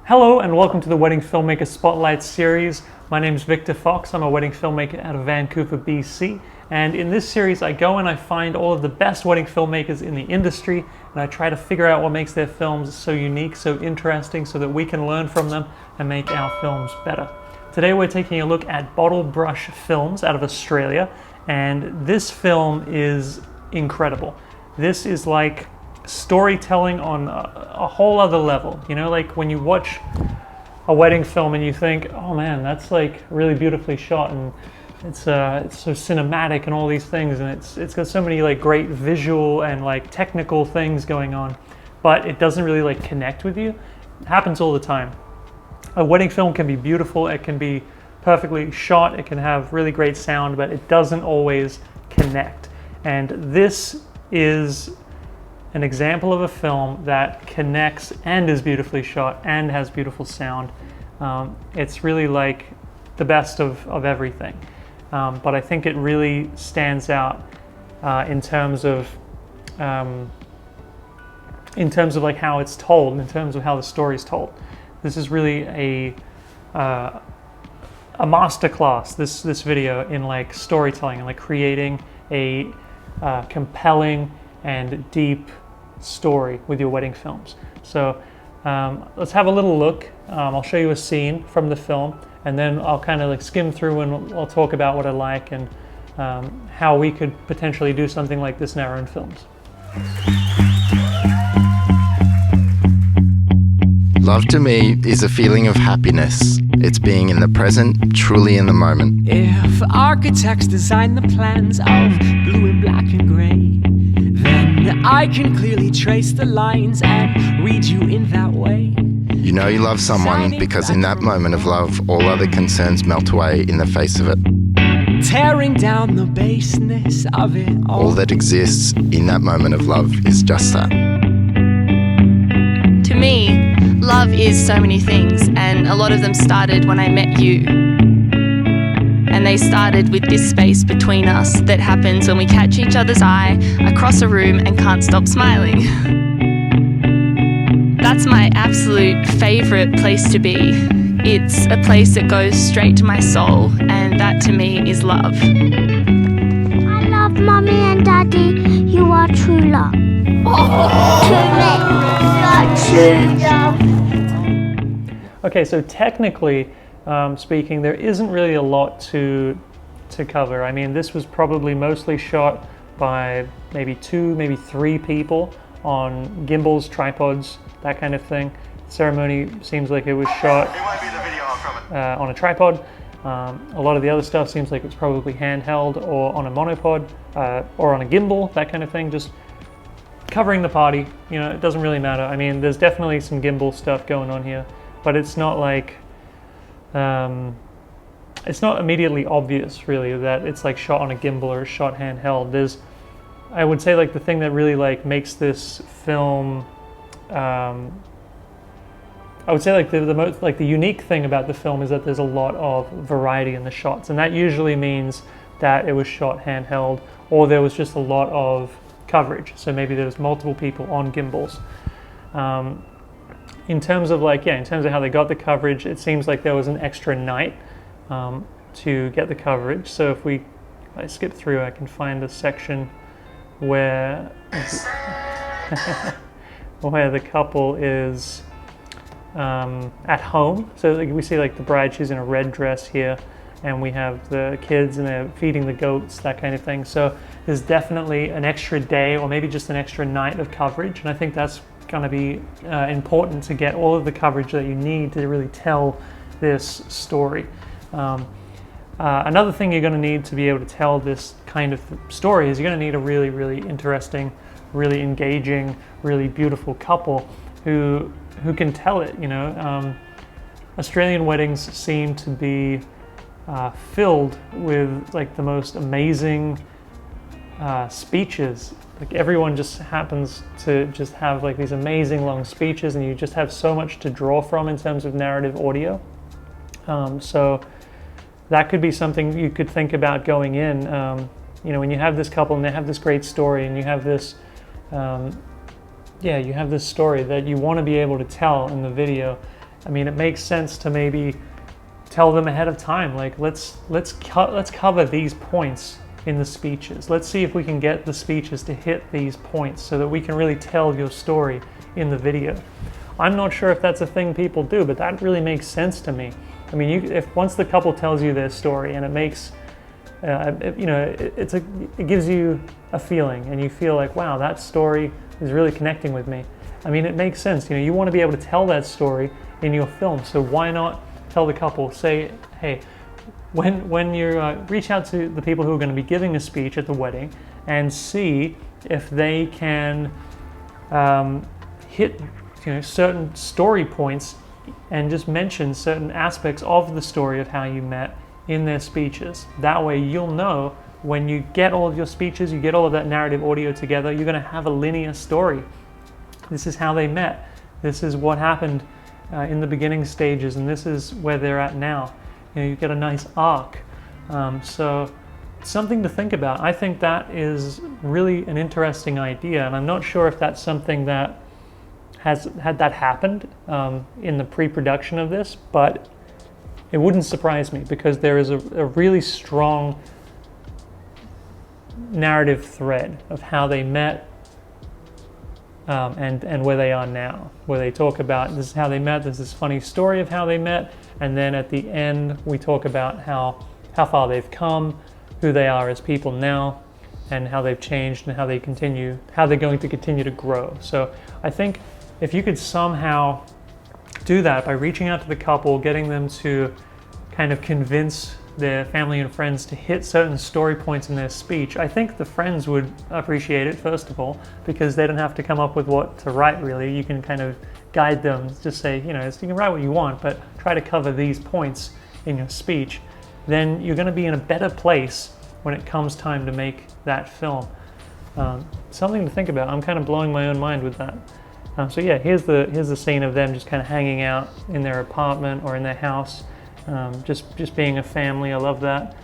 Hello and welcome to the Wedding Filmmaker Spotlight Series. My name is Victor Fox. I'm a wedding filmmaker out of Vancouver, BC. And in this series, I go and I find all of the best wedding filmmakers in the industry, and I try to figure out what makes their films so unique, so interesting, so that we can learn from them and make our films better. Today we're taking a look at Bottlebrush Films out of Australia, and this film is incredible. This is like storytelling on a whole other level. You know, like when you watch a wedding film and you think, oh man, that's like really beautifully shot, and it's so cinematic and all these things, and it's got so many like great visual and like technical things going on, but it doesn't really like connect with you. It happens all the time. A wedding film can be beautiful, it can be perfectly shot, it can have really great sound, but it doesn't always connect. And this is an example of a film that connects and is beautifully shot and has beautiful sound. It's really like the best of everything. But I think it really stands out in terms of like how it's told, in terms of how the story is told. This is really a masterclass, this video, in like storytelling and like creating a compelling and deep story with your wedding films. So let's have a little look. I'll show you a scene from the film, and then I'll kind of like skim through and I'll talk about what I like and how we could potentially do something like this in our own films. Love to me is a feeling of happiness. It's being in the present, truly in the moment. If architects design the plans of blue and black and gray, then I can clearly trace the lines and read you in that way. You know you love someone because in that moment of love, all other concerns melt away in the face of it. Tearing down the baseness of it all. All that exists in that moment of love is just that. To me, love is so many things, and a lot of them started when I met you. And they started with this space between us that happens when we catch each other's eye across a room and can't stop smiling. That's my absolute favourite place to be. It's a place that goes straight to my soul, and that to me is love. I love Mommy and Daddy. You are true love. To me, you are true love. Okay, so technically speaking, there isn't really a lot to cover. I mean, this was probably mostly shot by maybe 2, maybe 3 people on gimbals, tripods, that kind of thing. The ceremony seems like it was shot on a tripod. A lot of the other stuff seems like it's probably handheld or on a monopod or on a gimbal, that kind of thing, just covering the party. You know, it doesn't really matter. I mean, there's definitely some gimbal stuff going on here, but it's not like it's not immediately obvious really that it's like shot on a gimbal or shot handheld. There's, I would say, like the thing that really like makes this film, I would say like the most like the unique thing about the film is that there's a lot of variety in the shots, and that usually means that it was shot handheld or there was just a lot of coverage. So maybe there was multiple people on gimbals. In terms of like, in terms of how they got the coverage, it seems like there was an extra night to get the coverage. So if I skip through, I can find a section where where the couple is at home. So like, we see like the bride, she's in a red dress here, and we have the kids and they're feeding the goats, that kind of thing. So there's definitely an extra day or maybe just an extra night of coverage, and I think that's going to be important to get all of the coverage that you need to really tell this story. Another thing you're going to need to be able to tell this kind of story is you're going to need a really, really interesting, really engaging, really beautiful couple who can tell it. You know, Australian weddings seem to be filled with like the most amazing speeches. Like everyone just happens to just have like these amazing long speeches, and you just have so much to draw from in terms of narrative audio. So that could be something you could think about going in. You know, when you have this couple and they have this great story, and you have this you have this story that you want to be able to tell in the video, I mean, it makes sense to maybe tell them ahead of time, like let's cover these points in the speeches. Let's see if we can get the speeches to hit these points so that we can really tell your story in the video. I'm not sure if that's a thing people do, but that really makes sense to me. I mean, if once the couple tells you their story and it makes, it gives you a feeling, and you feel like, wow, that story is really connecting with me. I mean, it makes sense. You want to be able to tell that story in your film. So why not tell the couple? Say, hey, when you reach out to the people who are going to be giving a speech at the wedding, and see if they can hit certain story points and just mention certain aspects of the story of how you met in their speeches. That way you'll know when you get all of your speeches, you get all of that narrative audio together, you're going to have a linear story. This is how they met. This is what happened in the beginning stages, and this is where they're at now. You get a nice arc. So something to think about. I think that is really an interesting idea, and I'm not sure if that's something that had that happened in the pre-production of this, but it wouldn't surprise me because there is a really strong narrative thread of how they met and where they are now, where they talk about this is how they met, there's this funny story of how they met, and then at the end we talk about how far they've come, who they are as people now, and how they've changed and how they're going to continue to grow. So I think if you could somehow do that by reaching out to the couple, getting them to kind of convince their family and friends to hit certain story points in their speech, I think the friends would appreciate it, first of all, because they don't have to come up with what to write, really. You can kind of guide them, just say, you can write what you want, but try to cover these points in your speech. Then you're going to be in a better place when it comes time to make that film. Something to think about. I'm kind of blowing my own mind with that. So yeah, here's the scene of them just kind of hanging out in their apartment or in their house, just being a family. I love that.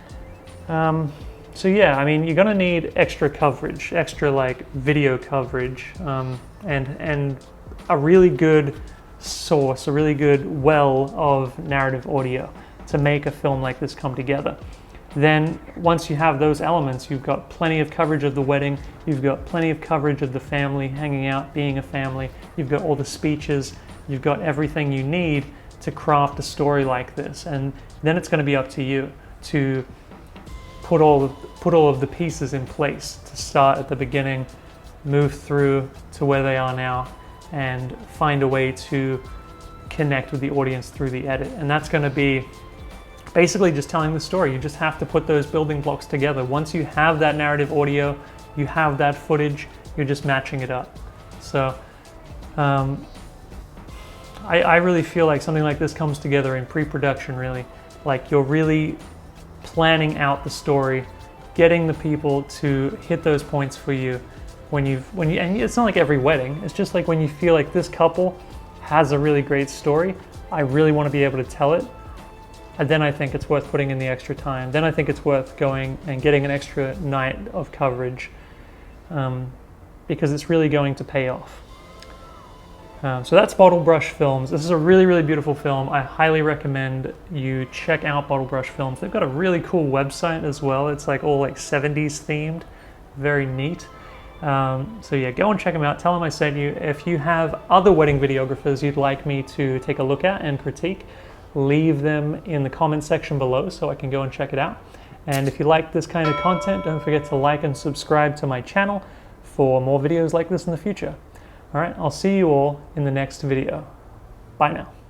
So yeah, I mean, you're gonna need extra coverage, extra like video coverage, and a really good source, a really good well of narrative audio to make a film like this come together. Then once you have those elements, you've got plenty of coverage of the wedding, you've got plenty of coverage of the family hanging out, being a family, you've got all the speeches, you've got everything you need to craft a story like this. And then it's going to be up to you to put all of the pieces in place, to start at the beginning, move through to where they are now, and find a way to connect with the audience through the edit. And that's going to be basically just telling the story. You just have to put those building blocks together. Once you have that narrative audio, you have that footage, you're just matching it up. So I really feel like something like this comes together in pre-production, really. Like you're really planning out the story, getting the people to hit those points for you when you, and it's not like every wedding, it's just like when you feel like this couple has a really great story, I really want to be able to tell it. And then I think it's worth putting in the extra time. Then I think it's worth going and getting an extra night of coverage because it's really going to pay off. So that's Bottlebrush Films. This is a really, really beautiful film. I highly recommend you check out Bottlebrush Films. They've got a really cool website as well. It's like all like 70s themed, very neat. So yeah, go and check them out. Tell them I sent you. If you have other wedding videographers you'd like me to take a look at and critique, leave them in the comment section below so I can go and check it out. And if you like this kind of content, don't forget to like and subscribe to my channel for more videos like this in the future. All right, I'll see you all in the next video. Bye now.